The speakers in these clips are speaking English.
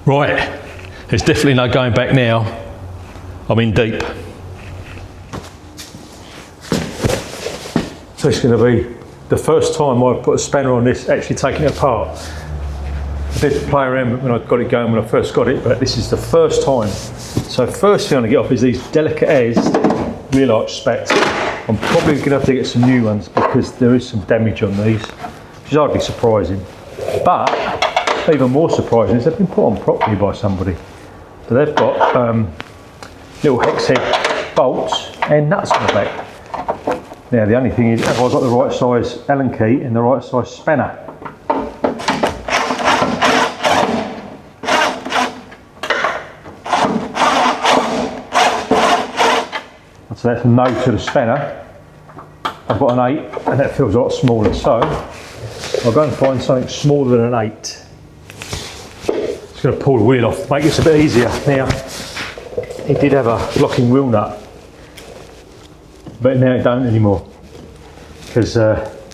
Right, there's definitely no going back now. I'm in deep. So it's going to be the first time I've put a spanner on this, actually taking it apart. I did play around when I got it going when I first got it, but this is the first time. So first thing I'm going to get off is these delicate airs, real arch spats. I'm probably going to have to get some new ones because there is some damage on these, which is hardly surprising. But even more surprising is they've been put on properly by somebody. So they've got little hex head bolts and nuts on the back. Now the only thing is, have I got the right size Allen key and the right size spanner? So that's a no to the spanner. I've got an 8 and that feels a lot smaller, so I'll go and find something smaller than an 8. Just going to pull the wheel off, make this a bit easier. Now, it did have a locking wheel nut, but now it don't anymore, because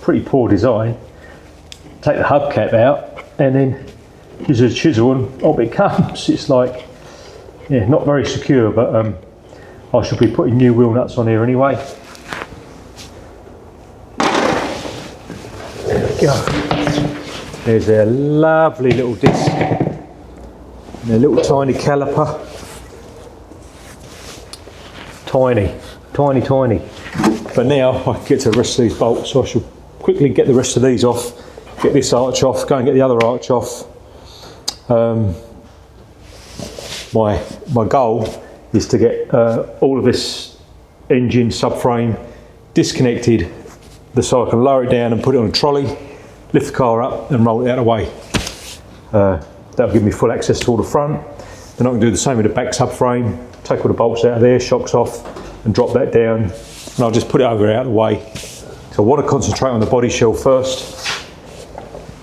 pretty poor design. Take the hubcap out and then use a chisel and off it comes. It's like, yeah, not very secure, but I should be putting new wheel nuts on here anyway. There we go. There's a lovely little disc and a little tiny caliper. Tiny, tiny, tiny. But now I can get to the rest of these bolts, so I should quickly get the rest of these off, get this arch off, go and get the other arch off. My goal is to get all of this engine subframe disconnected so I can lower it down and put it on a trolley, lift the car up and roll it out of the way. That'll give me full access to all the front. Then I can do the same with the back subframe, take all the bolts out of there, shocks off and drop that down, and I'll just put it over out of the way. So I want to concentrate on the body shell first,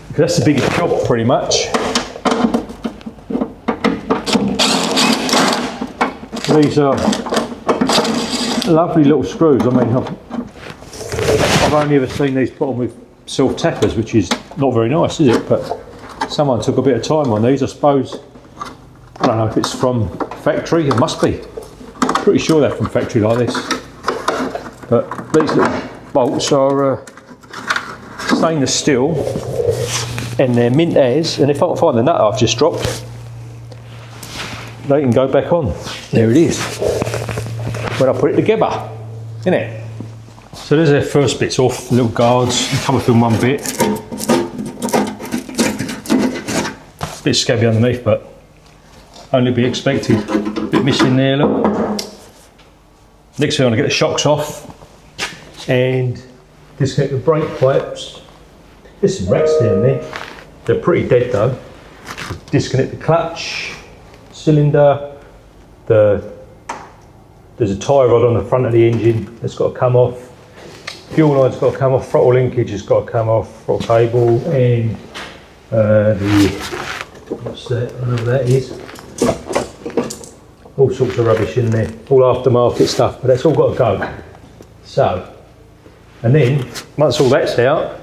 because that's the biggest job pretty much. These are lovely little screws. I mean, I've only ever seen these put on with self tappers, which is not very nice, is it? But someone took a bit of time on these, I suppose. I don't know if it's from factory, it must be. Pretty sure they're from factory like this. But these little bolts are stainless steel and they're mint as, and if I can find the nut I've just dropped, they can go back on. There it is. When I put it together, isn't it? So there's their first bits off, little guards, come off in one bit. A bit scabby underneath, but only be expected. A bit missing there, look. Next thing I'm going to get the shocks off and disconnect the brake pipes. There's some racks down there. They're pretty dead though. Disconnect the clutch, cylinder, there's a tie rod on the front of the engine that's got to come off. Fuel line's got to come off, throttle linkage has got to come off, throttle cable, and what's that, whatever that is. All sorts of rubbish in there, all aftermarket stuff, but that's all got to go. So, and then, once all that's out,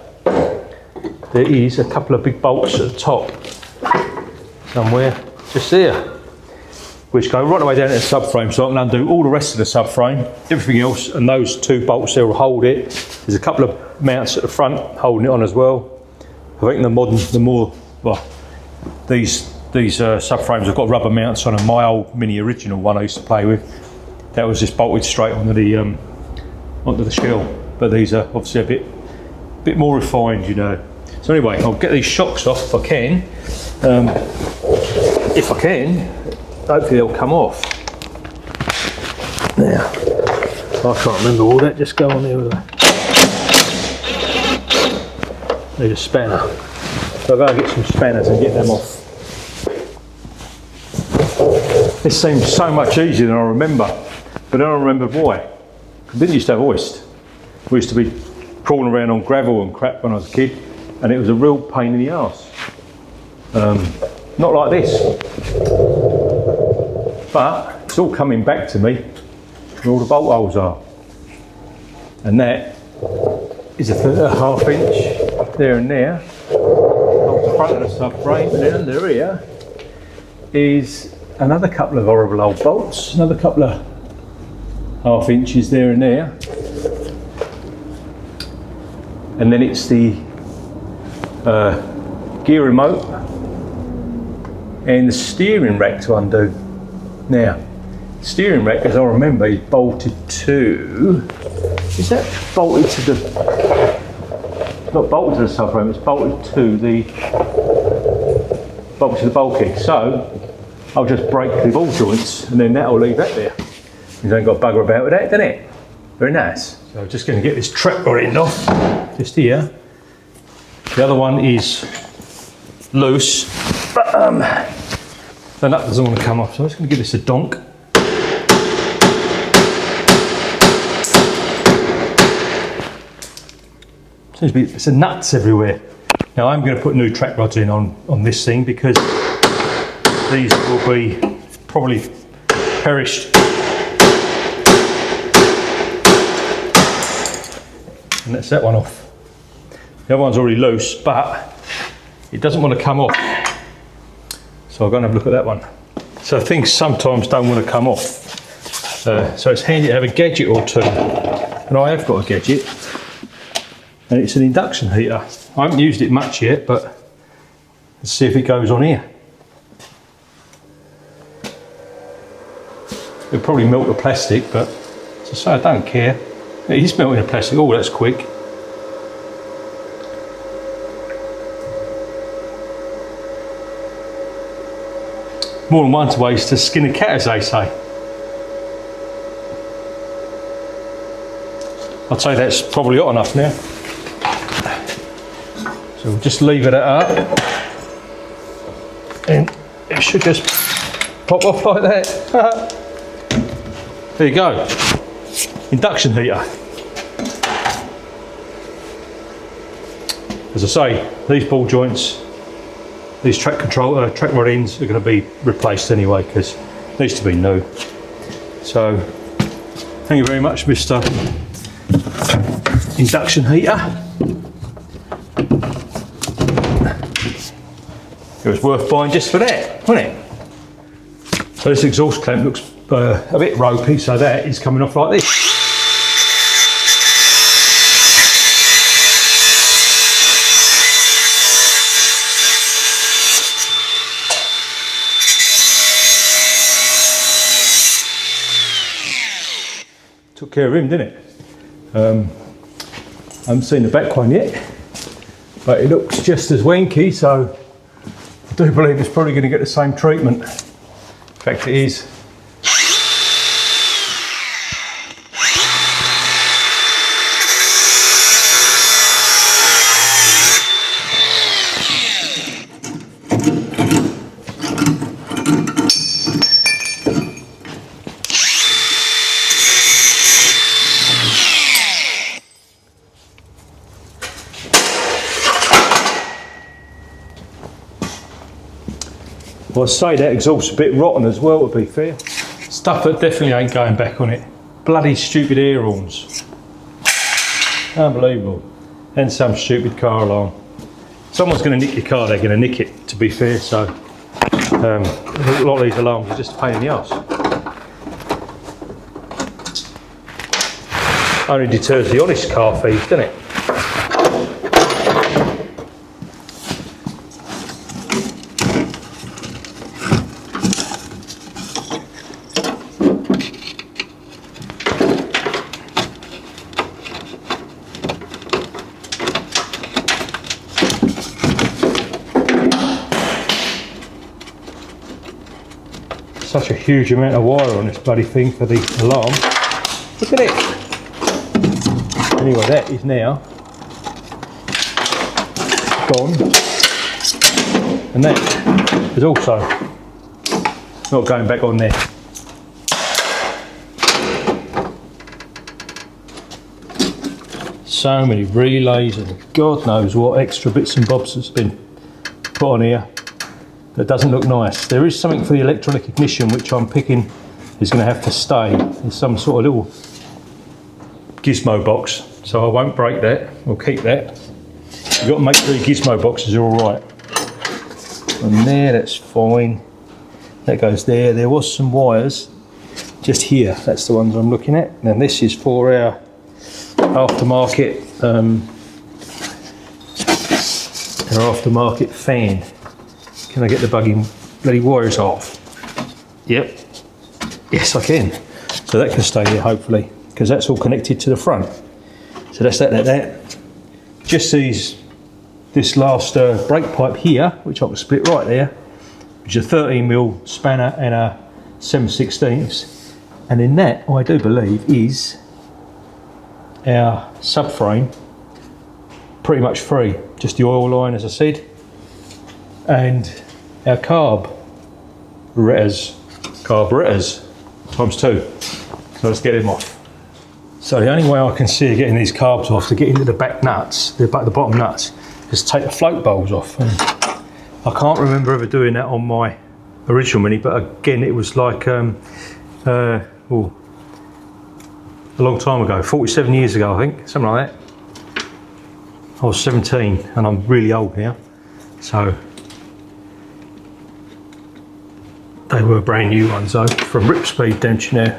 there is a couple of big bolts at the top, somewhere, just there, which go right the way down to the subframe, so I can undo all the rest of the subframe, everything else, and those two bolts there will hold it. There's a couple of mounts at the front holding it on as well. I think these subframes have got rubber mounts on them. My old Mini original one I used to play with, that was just bolted straight onto the shell. But these are obviously a bit more refined, you know. So anyway, I'll get these shocks off if I can. If I can, hopefully they'll come off. Now, I can't remember all that, just go on there with that. Need a spanner. So I'll go and get some spanners and get them off. This seems so much easier than I remember, but then I remembered why. I didn't used to have hoist. We used to be crawling around on gravel and crap when I was a kid, and it was a real pain in the arse. Not like this. But it's all coming back to me where all the bolt holes are. And that is a half inch there and there. Hold the front of the subframe, and then under here is another couple of horrible old bolts, another couple of half inches there and there. And then it's the gear remote and the steering rack to undo. Now, steering rack, as I remember, is bolted to, is that bolted to the, not bolted to the subframe, it's bolted to the bulkhead. So I'll just break the ball joints and then that'll leave that there. You don't got to bugger about with that, don't it? Very nice. So I'm just going to get this track rod end off, just here. The other one is loose, but the nut doesn't want to come off, so I'm just going to give this a donk. Seems to be, it's nuts everywhere. Now I'm going to put new track rods in on this thing because these will be probably perished. And that's that one off. The other one's already loose, but it doesn't want to come off. So I'll go and have a look at that one. So things sometimes don't want to come off. So it's handy to have a gadget or two. And I have got a gadget. And it's an induction heater. I haven't used it much yet, but let's see if it goes on here. It'll probably melt the plastic, but as I say, I don't care. It is melting the plastic. Oh, that's quick. More than one way to skin a cat, as they say. I'd say that's probably hot enough now. So we'll just leave it at that. And it should just pop off like that. There you go. Induction heater. As I say, these ball joints, these track rod ends are going to be replaced anyway because it needs to be new. So thank you very much, Mr. Induction heater. It was worth buying just for that, wasn't it? So this exhaust clamp looks a bit ropey, so that is coming off like this. Took care of him, didn't it? I haven't seen the back one yet, but it looks just as wanky, so I do believe it's probably going to get the same treatment. In fact, it is. Well, I'd say that exhaust's a bit rotten as well, to be fair. Stuff that definitely ain't going back on it. Bloody stupid air horns. Unbelievable. And some stupid car alarm. Someone's going to nick your car, they're going to nick it, to be fair, so a lot of these alarms are just a pain in the arse. Only deters the honest car thief, doesn't it? Such a huge amount of wire on this bloody thing for the alarm. Look at it. Anyway, that is now gone. And that is also not going back on there. So many relays and God knows what extra bits and bobs has been put on here. That doesn't look nice. There is something for the electronic ignition which I'm picking is going to have to stay. There's some sort of little gizmo box, so I won't break that. We'll keep that. You've got to make sure your gizmo boxes are all right. And there, that's fine. That goes there. There was some wires just here. That's the ones I'm looking at. And this is for our aftermarket fan. Can I get the bloody wires off? Yep. Yes, I can. So that can stay here, hopefully, because that's all connected to the front. So that's that. Just this last brake pipe here, which I can split right there, which is a 13mm spanner and a 7/16. And in that, I do believe, is our subframe, pretty much free. Just the oil line, as I said, and our carburetors times 2. So let's get them off. So the only way I can see getting these carbs off to get into the back nuts, the bottom nuts, is take the float bowls off. And I can't remember ever doing that on my original Mini, but again, it was like a long time ago, 47 years ago, I think, something like that. I was 17 and I'm really old now, so they were brand new ones though, from Rip Speed down to now.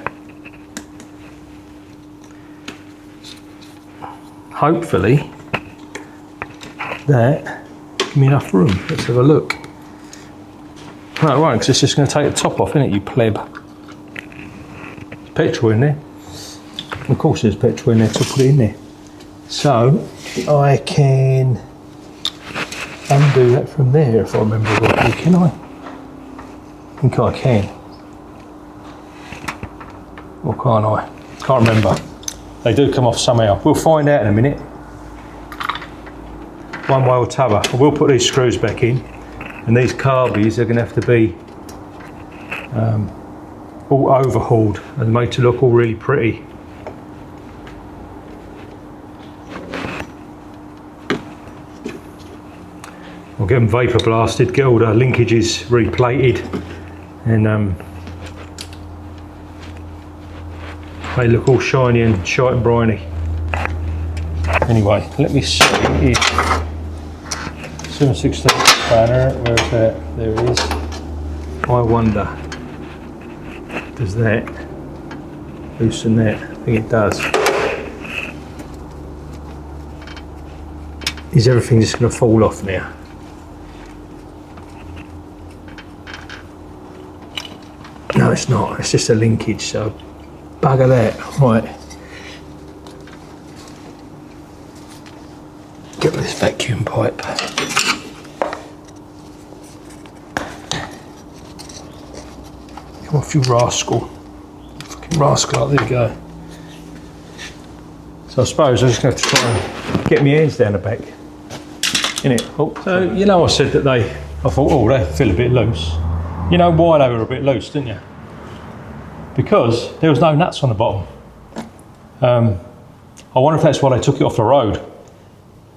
Hopefully that give me enough room. Let's have a look. No, it won't, because it's just going to take the top off, isn't it, you pleb? There's petrol in there. Of course there's petrol in there to put it in there. So I can undo that from there if I remember rightly, can I? I think I can. Or can't I? Can't remember. They do come off somehow. We'll find out in a minute. One way or t'other. I will put these screws back in, and these carbies are going to have to be all overhauled and made to look all really pretty. I'll get them vapor blasted, get all the linkages replated, and they look all shiny and shite and briny. Anyway, let me see if 7/16 spanner, where's that? There it is. I wonder, does that loosen that? I think it does. Is everything just going to fall off now? No, it's not. It's just a linkage, so bugger that. Right. Get this vacuum pipe. Come off, you rascal. Fucking rascal. There you go. So I suppose I'm just going to try and get my hands down the back. Innit? Oh, so, you know, I said that I thought, oh, they feel a bit loose. You know why they were a bit loose, didn't you? Because there was no nuts on the bottom. I wonder if that's why they took it off the road,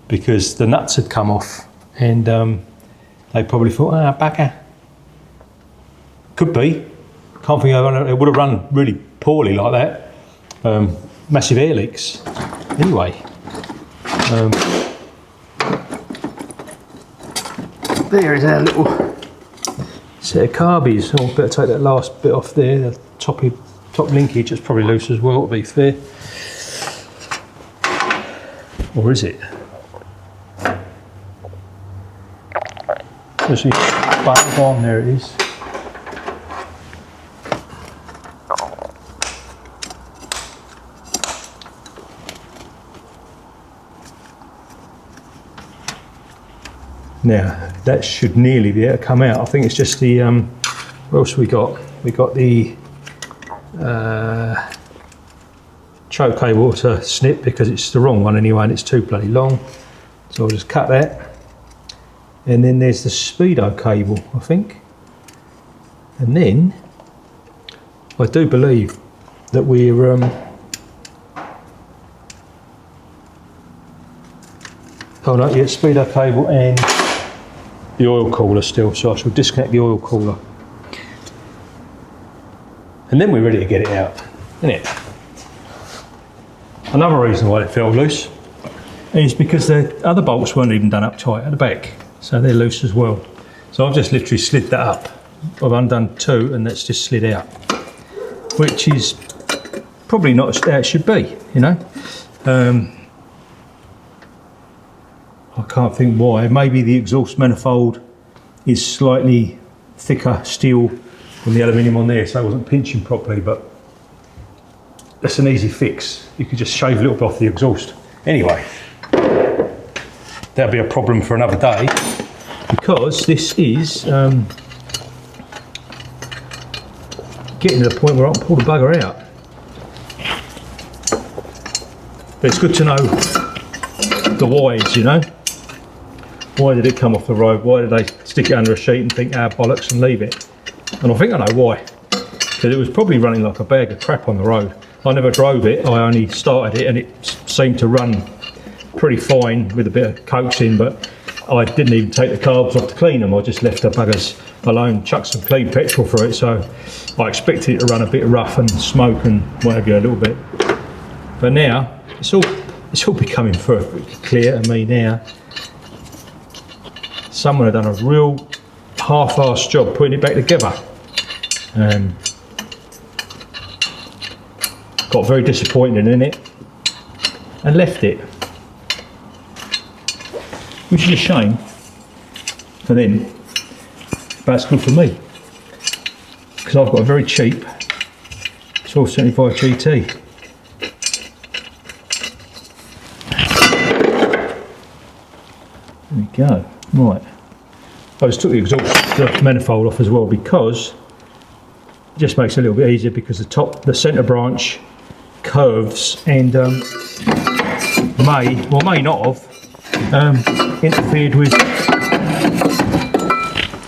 because the nuts had come off, and they probably thought, bugger. Could be. Can't think of it. It would have run really poorly like that. Massive air leaks. Anyway. There is our little set of carbies. Oh, better take that last bit off there. The top linkage is probably loose as well, to be fair. Or is it? There's back on, there it is. Now, that should nearly be able to come out. I think it's just the, what else we got? We got the choke cable to snip, because it's the wrong one anyway and it's too bloody long. So I'll just cut that. And then there's the speedo cable, I think. And then, I do believe that we're, oh no, yeah, speedo cable and the oil cooler still, so I shall disconnect the oil cooler. And then we're ready to get it out, isn't it? Another reason why it felt loose is because the other bolts weren't even done up tight at the back, so they're loose as well. So I've just literally slid that up I've undone 2 and that's just slid out, which is probably not how it should be, you know. I can't think why. Maybe the exhaust manifold is slightly thicker steel than the aluminium on there, so it wasn't pinching properly, but that's an easy fix. You could just shave a little bit off the exhaust. Anyway, that'll be a problem for another day, because this is getting to the point where I can pull the bugger out. But it's good to know the whys, you know. Why did it come off the road? Why did they stick it under a sheet and think, ah, bollocks, and leave it? And I think I know why. Because it was probably running like a bag of crap on the road. I never drove it, I only started it, and it seemed to run pretty fine with a bit of coaxing, but I didn't even take the carbs off to clean them. I just left the buggers alone, chucked some clean petrol for it, so I expected it to run a bit rough and smoke and whatever a little bit. But now, it's all becoming perfectly clear to me now. Someone had done a real half-assed job putting it back together. Got very disappointed in it and left it, which is a shame for them, but it's good for me because I've got a very cheap 1275 GT. There we go. Right, I just took the exhaust manifold off as well, because it just makes it a little bit easier, because the centre branch curves and may not have interfered with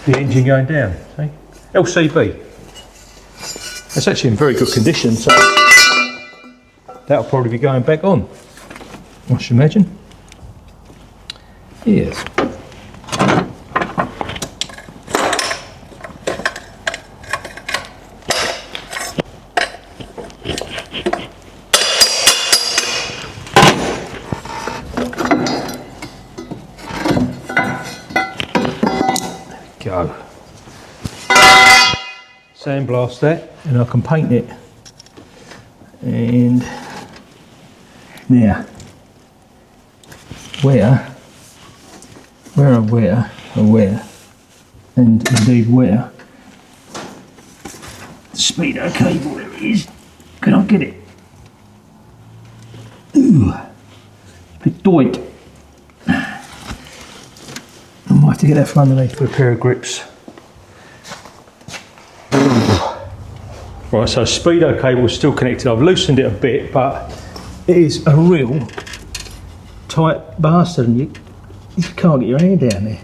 the engine going down. See? LCB. It's actually in very good condition, so that'll probably be going back on, I should imagine. Yes. Go. Sandblast that, and I can paint it. And now, where, and indeed where the speedo cable, there it is. Can I get it? Ooh, bit tight. I might have to get that from underneath with a pair of grips. Right, so speedo cable is still connected. I've loosened it a bit, but it is a real tight bastard, and you can't get your hand down there.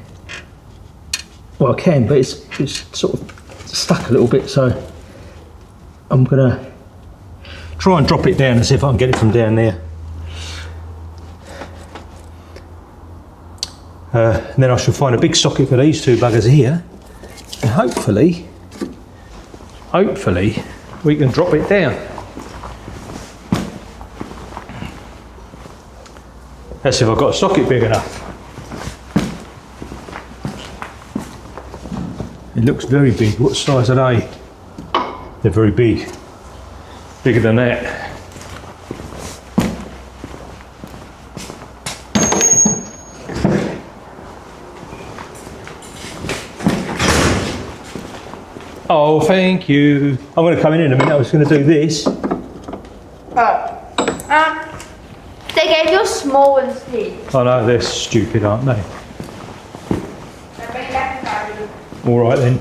Well, I can, but it's sort of stuck a little bit, so I'm gonna try and drop it down and see if I can get it from down there. And then I shall find a big socket for these 2 buggers here, and hopefully we can drop it down. Let's see if I've got a socket big enough. It looks very big. What size are they? They're very big. Bigger than that. Oh, thank you. I'm going to come in a minute. I was going to do this. They gave you a small ones here. I know, they're stupid, aren't they? All right then.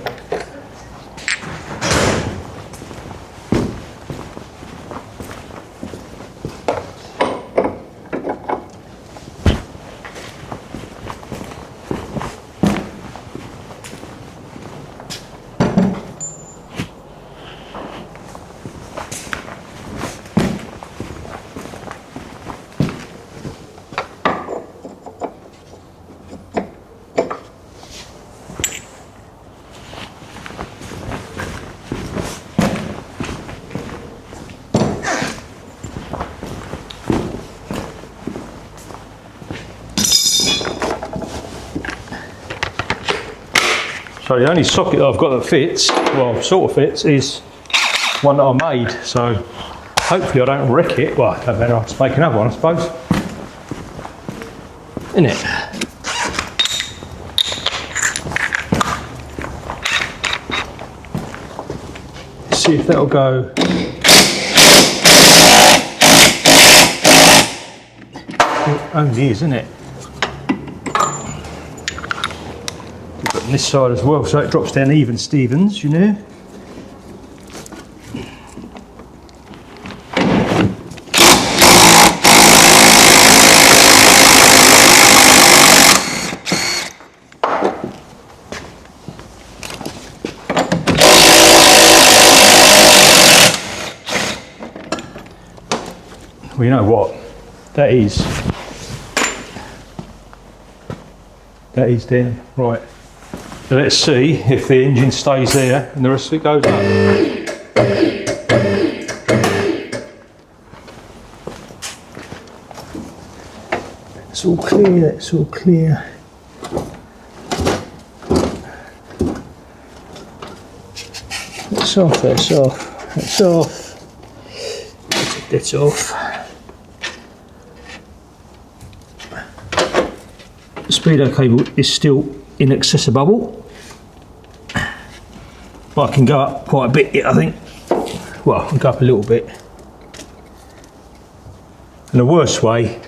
So the only socket that I've got that fits, well, sort of fits, is one that I made. So hopefully I don't wreck it. Well, I don't matter, I'll just make another one, I suppose. Isn't it? Let's see if that'll go. It only is, isn't it? On this side as well, so it drops down even Stevens, you know. Well, you know what? That is there, right. So let's see if the engine stays there and the rest of it goes up. It's all clear, it's all clear. That's off, that's off, that's off. That's off. The speedo cable is still inaccessible. But I can go up quite a bit, I think. Well, I can go up a little bit. And the worst way,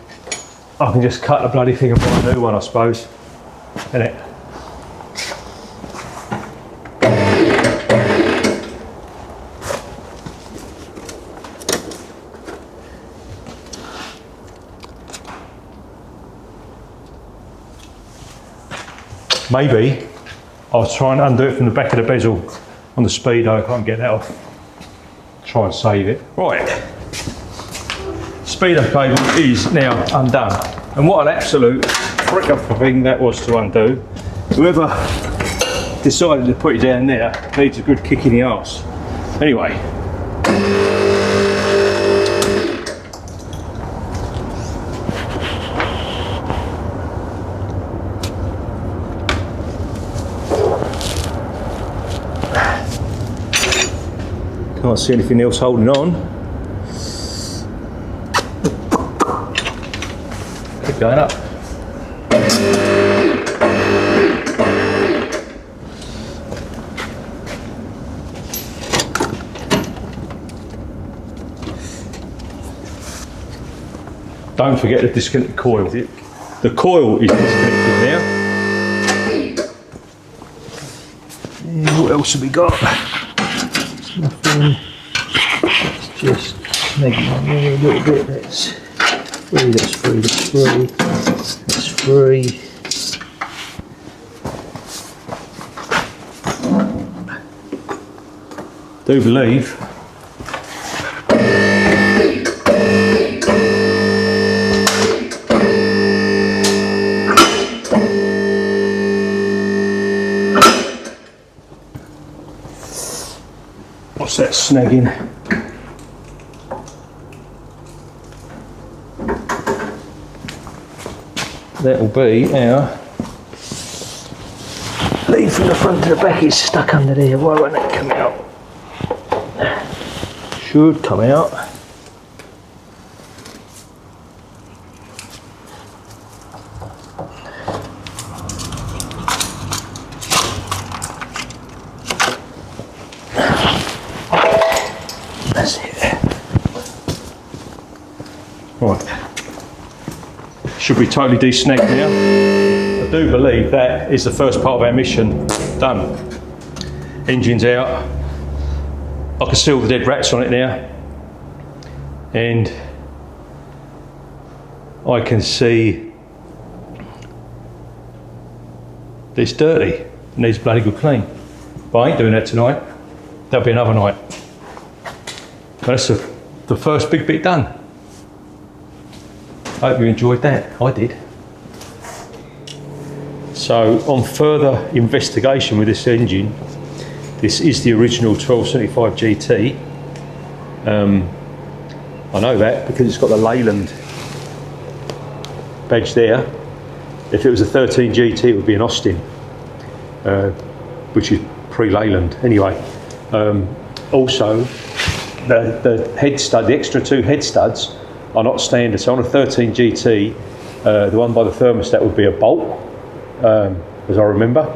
I can just cut the bloody thing and buy a new one, I suppose. Isn't it? Maybe I'll try and undo it from the back of the bezel on the speedo. I can't get that off. Try and save it. Right. Speedo cable is now undone. And what an absolute frick of a thing that was to undo. Whoever decided to put it down there needs a good kick in the arse. Anyway. Can't see anything else holding on. Keep going up. Don't forget to disconnect the coil. The coil is disconnected now. And what else have we got? Nothing. It's just making it a little bit. That's free, that's free, that's free, that's free. Do believe what's that snagging? That'll be our lead from the front to the back. Is stuck under there. Why won't that come out? Should come out. That's it. Right. Should be totally de-snagged now. I do believe that is the first part of our mission done. Engine's out. I can see all the dead rats on it now. And I can see that it's dirty. It needs bloody good clean. But I ain't doing that tonight. That'll be another night. That's the first big bit done. I hope you enjoyed that. I did. So on further investigation with this engine, this is the original 1275 GT. I know that because it's got the Leyland badge there. If it was a 13 GT, it would be an Austin. which is pre-Leyland anyway. Also, the head stud, the extra 2 head studs are not standard. So on a 13 GT, the one by the thermostat would be a bolt, as I remember.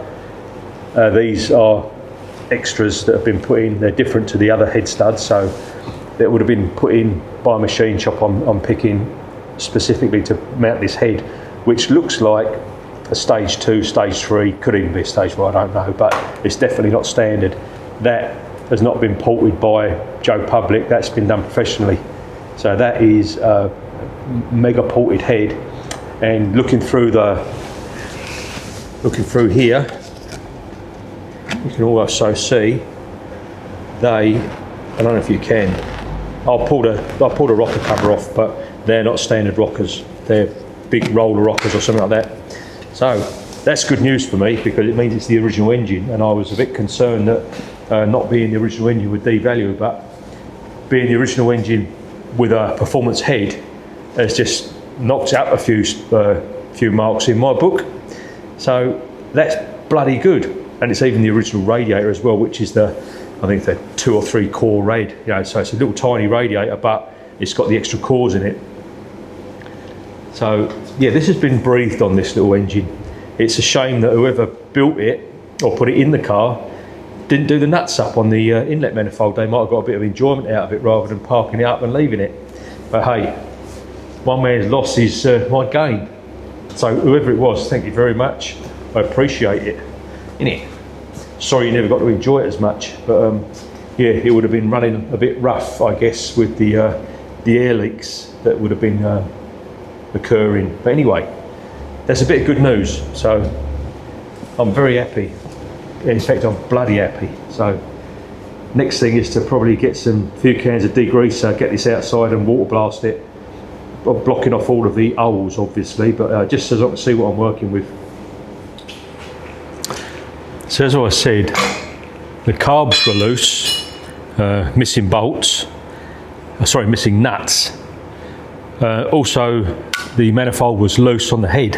These are extras that have been put in. They're different to the other head studs, so that would have been put in by a machine shop on picking specifically to mount this head, which looks like a stage 2, stage 3, could even be a stage 4, I don't know, but it's definitely not standard. That has not been ported by Joe Public, that's been done professionally. So that is a mega ported head, and looking through here, you can also see I don't know if you can, I'll pull the rocker cover off, but they're not standard rockers, they're big roller rockers or something like that. So that's good news for me, because it means it's the original engine, and I was a bit concerned that not being the original engine would devalue it, but being the original engine with a performance head has just knocked out a few marks in my book. So that's bloody good, and it's even the original radiator as well, which is I think the 2 or 3 core rad. So it's a little tiny radiator, but it's got the extra cores in it. So yeah, this has been breathed on, this little engine. It's a shame that whoever built it or put it in the car didn't do the nuts up on the inlet manifold. They might have got a bit of enjoyment out of it rather than parking it up and leaving it. But hey, one man's loss is my gain. So whoever it was, thank you very much. I appreciate it. Innit? Sorry you never got to enjoy it as much, but yeah, it would have been running a bit rough, I guess, with the air leaks that would have been occurring. But anyway, that's a bit of good news. So I'm very happy. In fact, I'm bloody happy. So next thing is to probably get some few cans of degreaser, get this outside and water blast it. I'm blocking off all of the holes, obviously, but just so I can see what I'm working with. So as I said, the carbs were loose, missing bolts, missing nuts. Also, the manifold was loose on the head.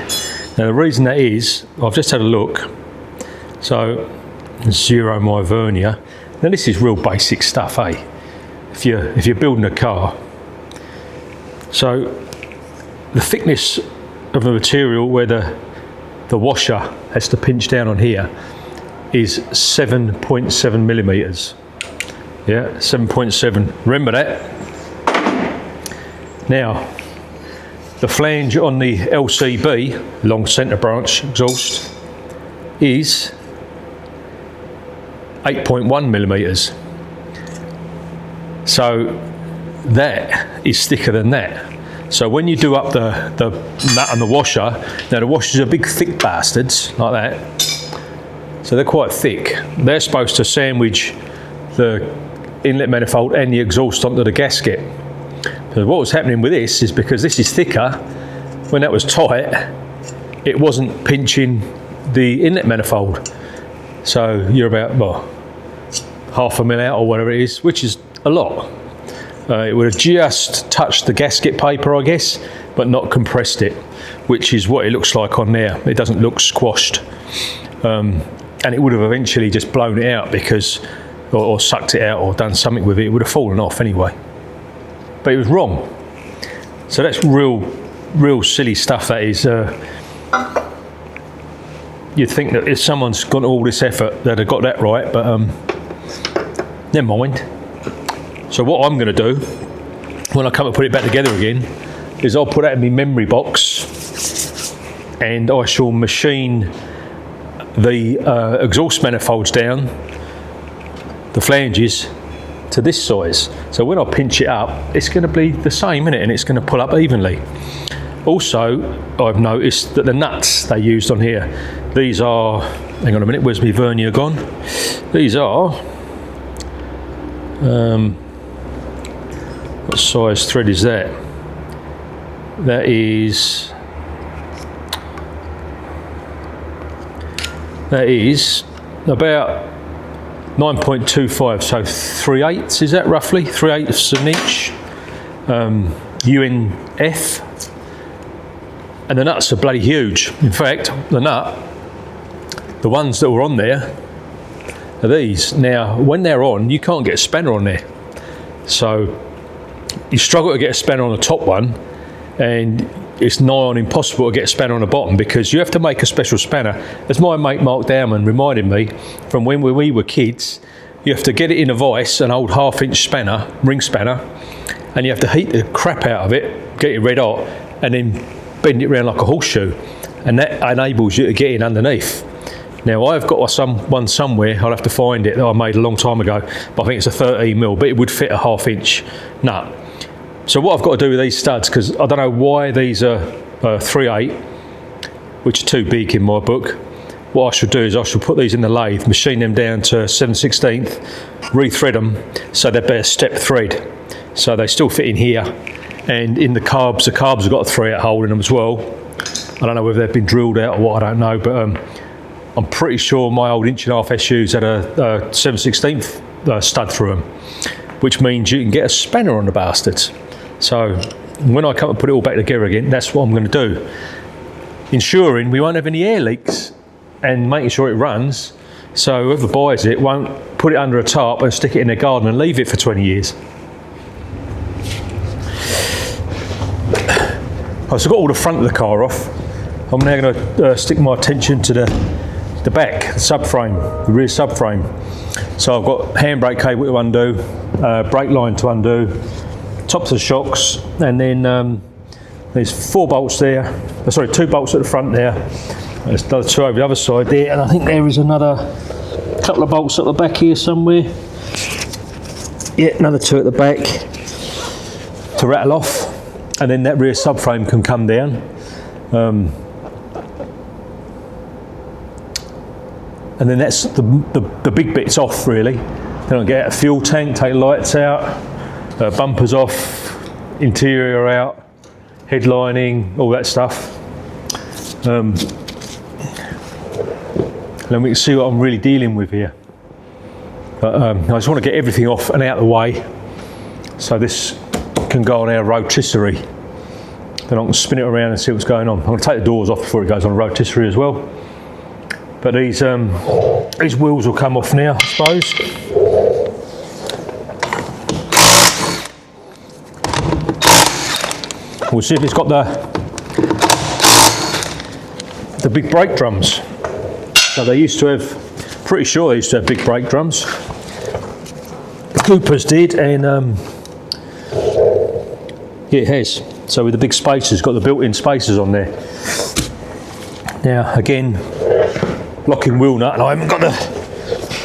Now the reason that is, I've just had a look. So, zero my vernier. Now this is real basic stuff, eh? If you're building a car. So, the thickness of the material where the washer has to pinch down on here is 7.7 millimeters. Yeah, 7.7. Remember that. Now, the flange on the LCB, long centre branch exhaust, is 8.1 millimeters. So that is thicker than that. So when you do up the nut and the washer, now the washers are big thick bastards like that. So they're quite thick. They're supposed to sandwich the inlet manifold and the exhaust onto the gasket. So what was happening with this is, because this is thicker, when that was tight, it wasn't pinching the inlet manifold. So you're about, well, half a mil out or whatever it is, which is a lot. It would have just touched the gasket paper, I guess, but not compressed it, which is what it looks like on there. It doesn't look squashed. And it would have eventually just blown it out because, or sucked it out or done something with it. It would have fallen off anyway. But it was wrong. So that's real silly stuff, that is. You'd think that if someone's gone to all this effort, they'd have got that right, but never mind. So what I'm going to do, when I come and put it back together again, is I'll put that in my memory box, and I shall machine the exhaust manifolds down, the flanges, to this size. So when I pinch it up, it's going to be the same, innit? And it's going to pull up evenly. Also, I've noticed that the nuts they used on here, these are, hang on a minute, where's my vernier gone? These are, what size thread is that? That is about 9.25, so 3/8, is that roughly? 3/8 of an inch. UNF. And the nuts are bloody huge. In fact, the ones that were on there, are these. Now, when they're on, you can't get a spanner on there. So you struggle to get a spanner on the top one, and it's nigh on impossible to get a spanner on the bottom, because you have to make a special spanner. As my mate Mark Dowman reminded me from when we were kids, you have to get it in a vise, an old 1/2-inch spanner, ring spanner, and you have to heat the crap out of it, get it red hot, and then bend it around like a horseshoe, and that enables you to get in underneath. Now, I've got one somewhere, I'll have to find it, that I made a long time ago, but I think it's a 13mm, but it would fit a 1/2-inch nut. So what I've got to do with these studs, because I don't know why these are 3/8, which are too big in my book. What I should do is I should put these in the lathe, machine them down to 7/16, rethread them so they're better step thread. So they still fit in here. And in the carbs have got a 3/8 hole in them as well. I don't know whether they've been drilled out or what, I don't know, but I'm pretty sure my old 1.5 SUs had a 7/16 stud through them, which means you can get a spanner on the bastards. So when I come and put it all back together again, that's what I'm going to do. Ensuring we won't have any air leaks and making sure it runs, so whoever buys it won't put it under a tarp and stick it in their garden and leave it for 20 years. So I've got all the front of the car off. I'm now going to stick my attention to the back, the subframe, the rear subframe. So I've got handbrake cable to undo, brake line to undo, tops of the shocks, and then there's 4 bolts there. Sorry, 2 bolts at the front there. There's another 2 over the other side there, and I think there is another couple of bolts at the back here somewhere. Yeah, another 2 at the back to rattle off, and then that rear subframe can come down. And then that's the big bits off, really. Then I'll get out a fuel tank, take the lights out, bumpers off, interior out, headlining, all that stuff. And then we can see what I'm really dealing with here. But I just want to get everything off and out of the way, so this can go on our rotisserie. Then I can spin it around and see what's going on. I'm going to take the doors off before it goes on a rotisserie as well. But these wheels will come off now, I suppose. We'll see if it's got the big brake drums. So they used to have, pretty sure they used to have big brake drums. The Coopers did, and yeah, it has. So with the big spacers, got the built-in spacers on there. Now again, locking wheel nut, and I haven't got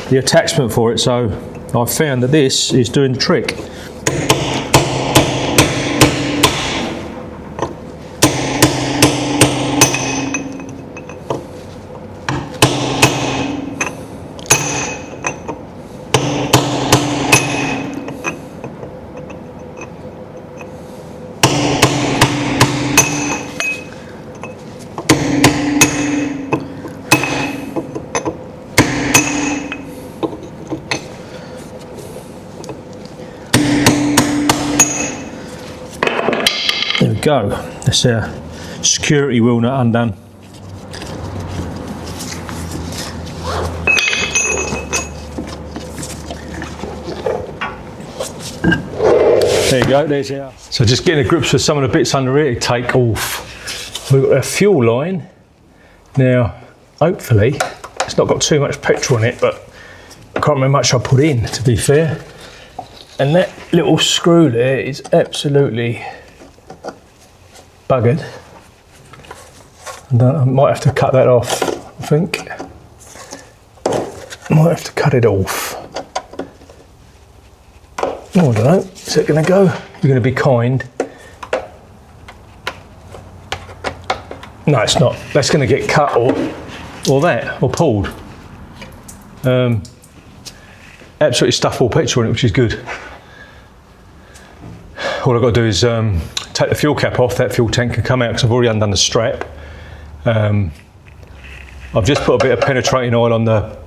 the attachment for it, so I found that this is doing the trick. There we go, that's our security wheel nut undone. There you go, there's our... So just getting the grips with some of the bits under here to take off. We've got our fuel line. Now, hopefully, it's not got too much petrol in it, but I can't remember how much I put in, to be fair. And that little screw there is absolutely buggered. And I might have to cut that off, I think. Might have to cut it off. Oh, I don't know, is it going to go? You're going to be kind. No, it's not. That's going to get cut or pulled. Absolutely stuffed full petrol in it, which is good. All I've got to do is take the fuel cap off. That fuel tank can come out because I've already undone the strap. I've just put a bit of penetrating oil on the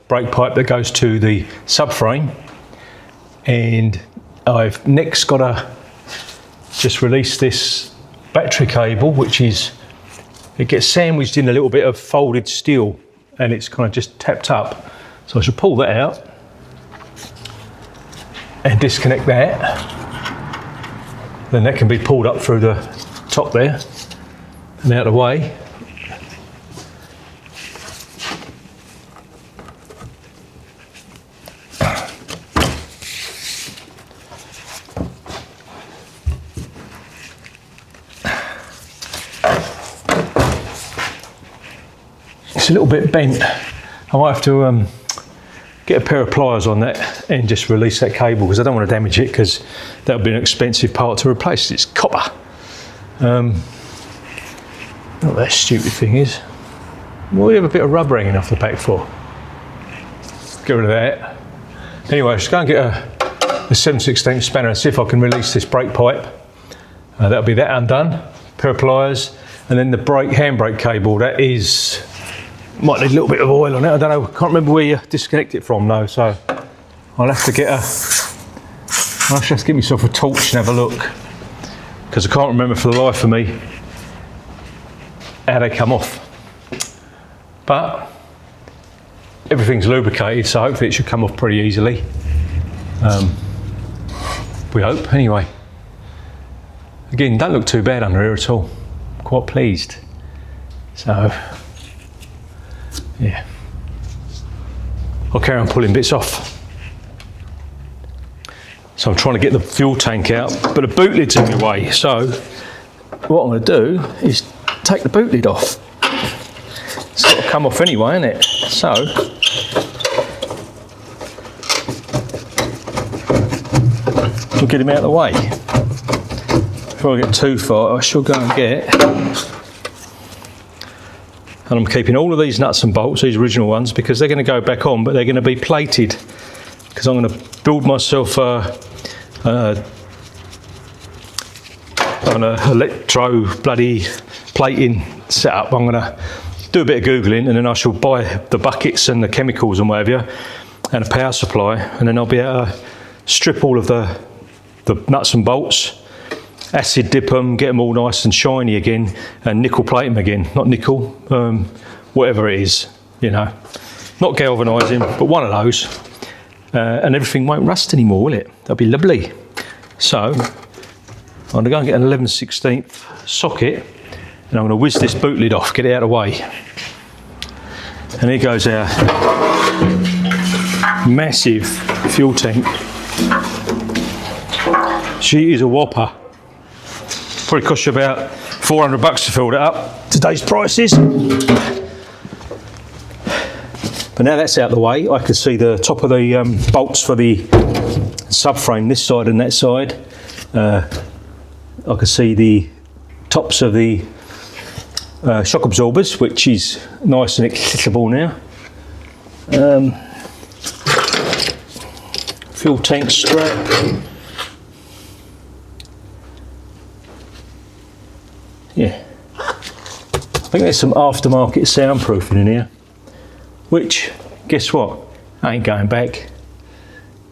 brake pipe that goes to the subframe, and I've next got to just release this battery cable, which is, it gets sandwiched in a little bit of folded steel and it's kind of just tapped up. So I should pull that out and disconnect that. Then that can be pulled up through the top there and out of the way. It's a little bit bent. I might have to get a pair of pliers on that and just release that cable, because I don't want to damage it, because that would be an expensive part to replace. It's copper. What that stupid thing is. What do you have a bit of rubber hanging off the back for? Get rid of that. Anyway, just go and get a 7/16 spanner and see if I can release this brake pipe. That'll be that undone. Pair of pliers, and then the handbrake cable. That is. Might need a little bit of oil on it. I don't know. Can't remember where you disconnect it from though. So I'll have to get myself a torch and have a look, because I can't remember for the life of me how they come off. But everything's lubricated, so hopefully it should come off pretty easily. We hope. Anyway, again, don't look too bad under here at all. I'm quite pleased. So. Yeah, I'll carry on pulling bits off. So I'm trying to get the fuel tank out, but the boot lid's in the way. So what I'm going to do is take the boot lid off. It's got to come off anyway, isn't it? So we'll get him out of the way. Before I get too far, I shall go and get. And I'm keeping all of these nuts and bolts, these original ones, because they're going to go back on, but they're going to be plated, because I'm going to build myself an electro bloody plating setup. I'm going to do a bit of Googling, and then I shall buy the buckets and the chemicals and whatever, and a power supply, and then I'll be able to strip all of the nuts and bolts, acid dip them, get them all nice and shiny again, and nickel plate them again. Not nickel, whatever it is, you know. Not galvanising, but one of those. And everything won't rust anymore, will it? That'll be lovely. So, I'm going to go and get an 11/16 socket, and I'm going to whiz this boot lid off, get it out of the way. And here goes our massive fuel tank. She is a whopper. Probably cost you about $400 to fill that up, today's prices. But now that's out of the way, I can see the top of the bolts for the subframe, this side and that side. I can see the tops of the shock absorbers, which is nice and accessible now. Fuel tank strap. Yeah, I think there's some aftermarket soundproofing in here, which, guess what, I ain't going back.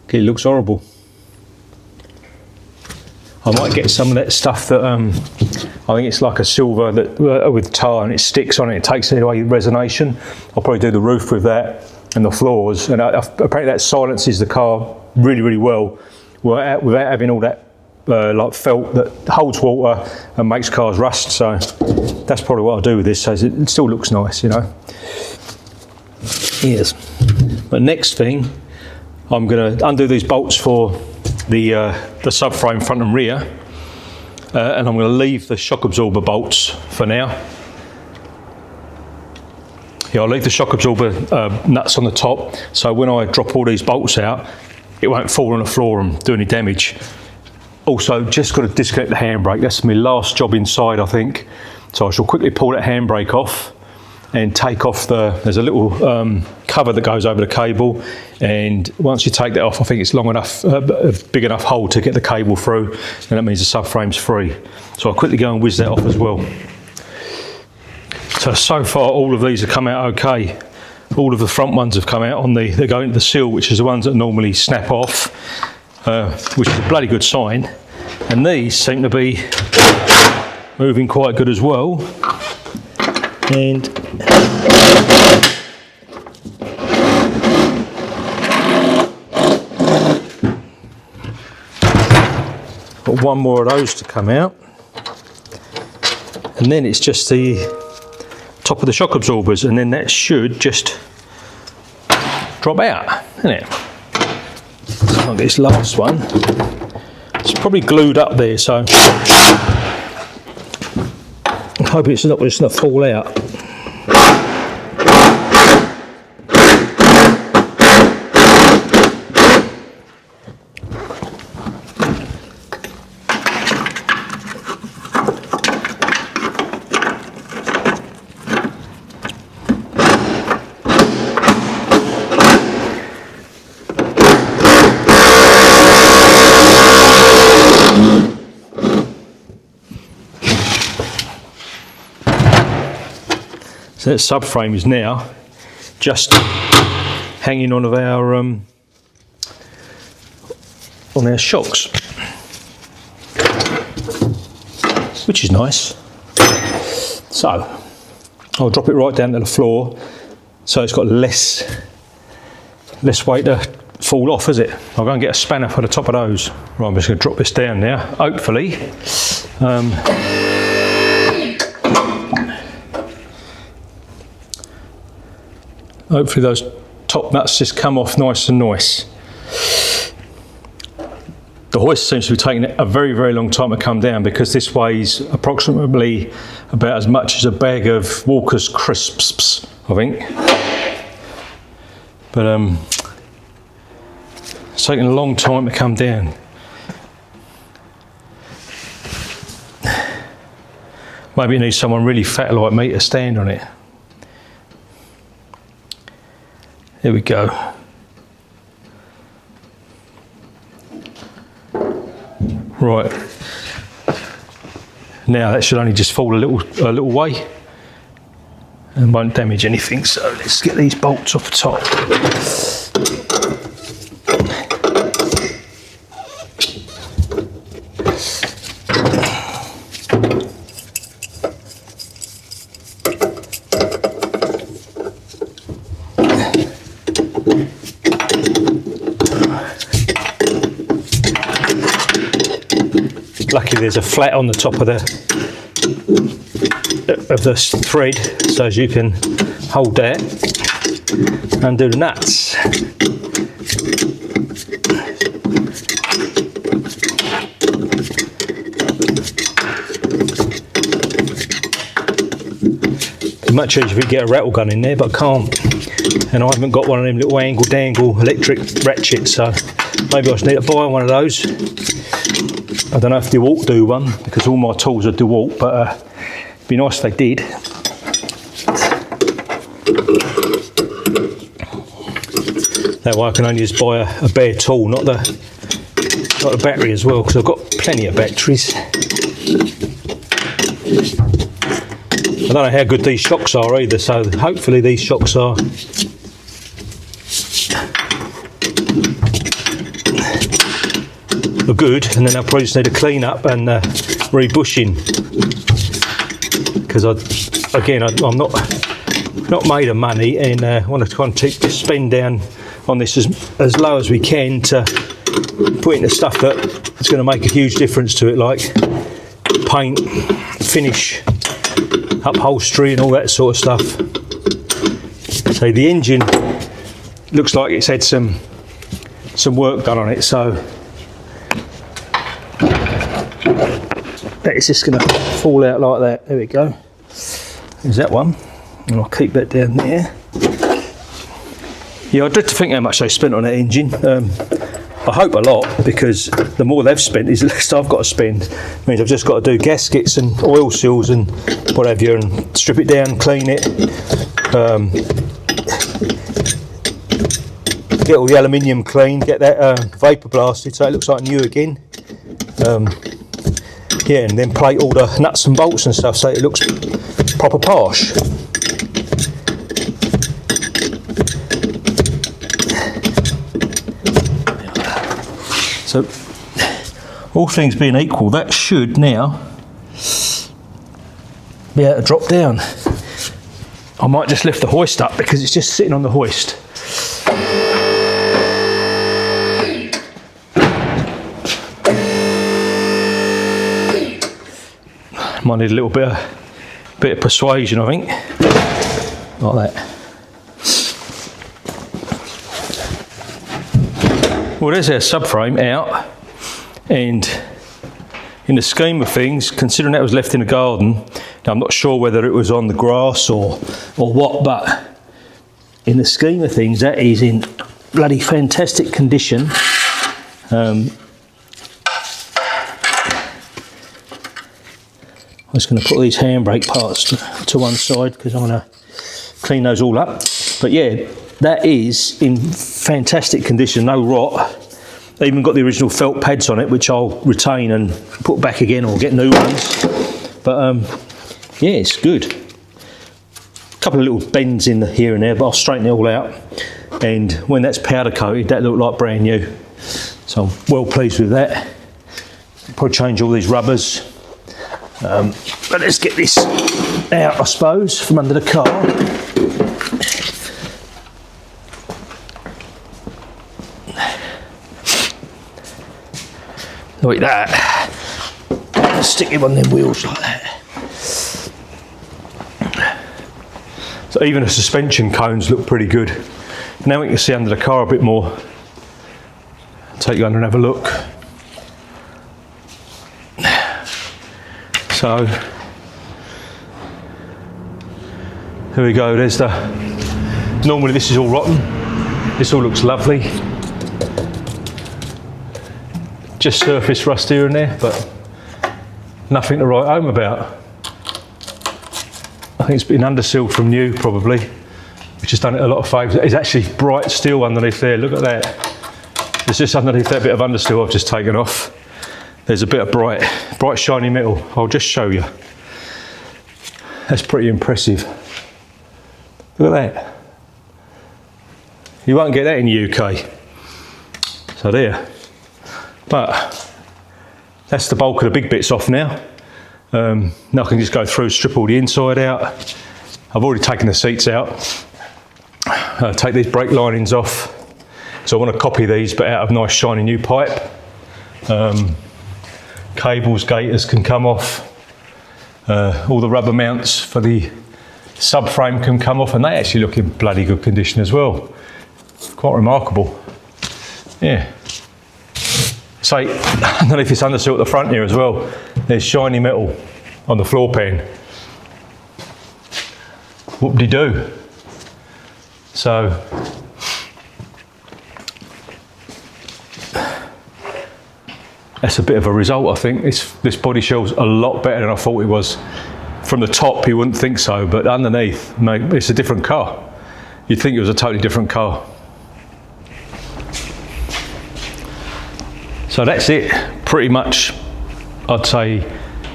It looks horrible. I might get some of that stuff that, I think it's like a silver that with tar, and it sticks on it, it takes away resonation. I'll probably do the roof with that and the floors, and apparently that silences the car really, really well without having all that like felt that holds water and makes cars rust. So that's probably what I'll do with this, so it still looks nice, you know. Yes. But next thing, I'm going to undo these bolts for the subframe front and rear, and I'm going to leave the shock absorber bolts for now. Yeah, I'll leave the shock absorber nuts on the top, so when I drop all these bolts out, it won't fall on the floor and do any damage. Also, just got to disconnect the handbrake. That's my last job inside, I think. So I shall quickly pull that handbrake off and take off there's a little cover that goes over the cable, and once you take that off, I think it's long enough, a big enough hole to get the cable through, and that means the subframe's free. So I'll quickly go and whiz that off as well. So far all of these have come out okay. All of the front ones have come out they go into the seal, which is the ones that normally snap off. Which is a bloody good sign, and these seem to be moving quite good as well. And one more of those to come out, and then it's just the top of the shock absorbers, and then that should just drop out, isn't it? So I'll get this last one. It's probably glued up there, so I hope it's not just not fall out. So that subframe is now just hanging on of our shocks, which is nice. So I'll drop it right down to the floor, so it's got less weight to fall off, is it? I'll go and get a spanner for the top of those. Right, I'm just going to drop this down now. Hopefully. Hopefully those top nuts just come off nice and nice. The hoist seems to be taking a very, very long time to come down because this weighs approximately about as much as a bag of Walker's crisps, I think. But it's taking a long time to come down. Maybe it needs someone really fat like me to stand on it. There we go. Right. Now that should only just fall a little way and won't damage anything. So let's get these bolts off the top. Lucky there's a flat on the top of the thread, so as you can hold that and undo the nuts. It'd be much easier if we get a rattle gun in there, but I can't, and I haven't got one of them little angle-dangle electric ratchets, so maybe I just need to buy one of those. I don't know if DeWalt do one, because all my tools are DeWalt, but it'd be nice if they did. That way I can only just buy a bare tool, not the battery as well, because I've got plenty of batteries. I don't know how good these shocks are either, so hopefully these shocks are good, and then I'll probably just need to clean up and rebushing, because I'm not made of money, and I want to kind of keep the spend down on this as low as we can to put into stuff that's going to make a huge difference to it, like paint, finish, upholstery and all that sort of stuff. So the engine looks like it's had some work done on it, so it's just going to fall out like that. There we go. There's that one, and I'll keep that down there. Yeah, I dread to think how much they spent on that engine. I hope a lot, because the more they've spent is the less I've got to spend. It means I've just got to do gaskets and oil seals and what have you, and strip it down, clean it, get all the aluminium clean, get that vapour blasted so it looks like new again. Yeah, and then plate all the nuts and bolts and stuff so it looks proper posh. So, all things being equal, that should now be able to drop down. I might just lift the hoist up because it's just sitting on the hoist. Might need a little bit of persuasion, I think, like that. Well, there's our subframe out, and in the scheme of things, considering that was left in the garden, now I'm not sure whether it was on the grass or what, but in the scheme of things, that is in bloody fantastic condition. I'm just going to put these handbrake parts to one side because I'm going to clean those all up. But yeah, that is in fantastic condition, no rot. They even got the original felt pads on it, which I'll retain and put back again or get new ones. But yeah, it's good. A couple of little bends in here and there, but I'll straighten it all out. And when that's powder coated, that looked like brand new. So I'm well pleased with that. Probably change all these rubbers. But let's get this out, I suppose, from under the car. Like that. Stick it on them wheels like that. So even the suspension cones look pretty good. Now we can see under the car a bit more. I'll take you under and have a look. So here we go, there's the, normally this is all rotten, this all looks lovely, just surface rust here and there, but nothing to write home about. I think it's been undersealed from new probably, which has done it a lot of favours. It's actually bright steel underneath there, look at that. It's just underneath that bit of understeel I've just taken off. There's a bit of bright shiny metal. I'll just show you. That's pretty impressive. Look at that. You won't get that in the UK. So there. But that's the bulk of the big bits off now. Now I can just go through, strip all the inside out. I've already taken the seats out. Take these brake linings off. So I want to copy these, but out of nice shiny new pipe. Cables, gaiters can come off. All the rubber mounts for the subframe can come off, and they actually look in bloody good condition as well. Quite remarkable. Yeah. So underneath this undersill at the front here as well, there's shiny metal on the floor pan. Whoop-de-doo. So that's a bit of a result, I think. This body shell's a lot better than I thought it was. From the top, you wouldn't think so, but underneath, mate, it's a different car. You'd think it was a totally different car. So that's it, pretty much, I'd say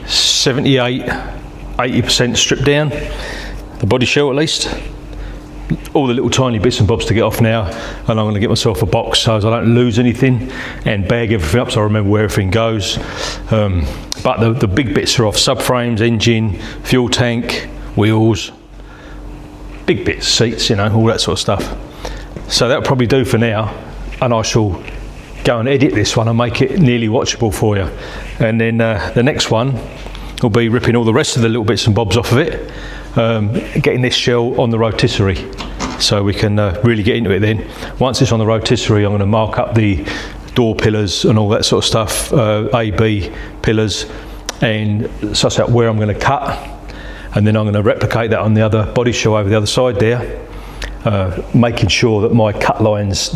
78, 80% stripped down, the body shell at least. All the little tiny bits and bobs to get off now, and I'm going to get myself a box so as I don't lose anything and bag everything up so I remember where everything goes. But the big bits are off: subframes, engine, fuel tank, wheels, big bits, seats, you know, all that sort of stuff. So that'll probably do for now, and I shall go and edit this one and make it nearly watchable for you. And then the next one will be ripping all the rest of the little bits and bobs off of it. Getting this shell on the rotisserie so we can really get into it then. Once it's on the rotisserie, I'm going to mark up the door pillars and all that sort of stuff, A-B pillars, and suss out where I'm going to cut, and then I'm going to replicate that on the other body shell over the other side there, making sure that my cut lines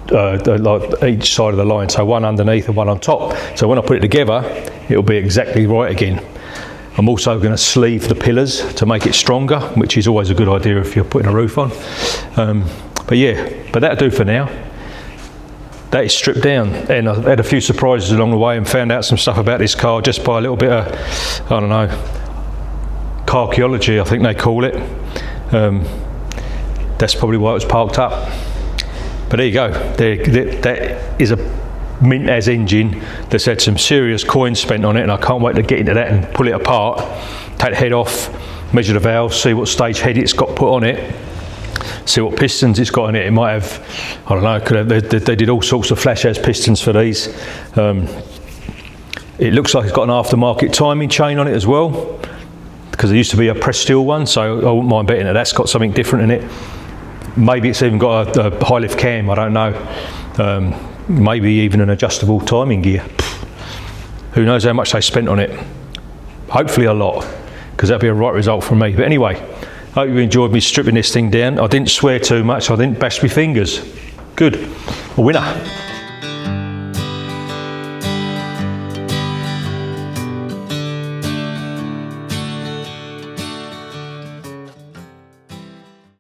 like each side of the line, so one underneath and one on top, so when I put it together it'll be exactly right again. I'm also going to sleeve the pillars to make it stronger, which is always a good idea if you're putting a roof on. But yeah, but that'll do for now. That is stripped down, and I've had a few surprises along the way and found out some stuff about this car just by a little bit of, I don't know, Carcheology, I think they call it. That's probably why it was parked up. But there you go, that is a mint as engine that's had some serious coins spent on it, and I can't wait to get into that and pull it apart, take the head off, measure the valves, see what stage head it's got put on it, see what pistons it's got in it. It might have, I don't know, they did all sorts of flash as pistons for these. It looks like it's got an aftermarket timing chain on it as well, because there used to be a press steel one, so I wouldn't mind betting that that's got something different in it. Maybe it's even got a high lift cam, I don't know. Maybe even an adjustable timing gear. Who knows how much they spent on it. Hopefully a lot, because that'd be a right result from me. But anyway, hope you enjoyed me stripping this thing down. I didn't swear too much, I didn't bash my fingers. Good, a winner.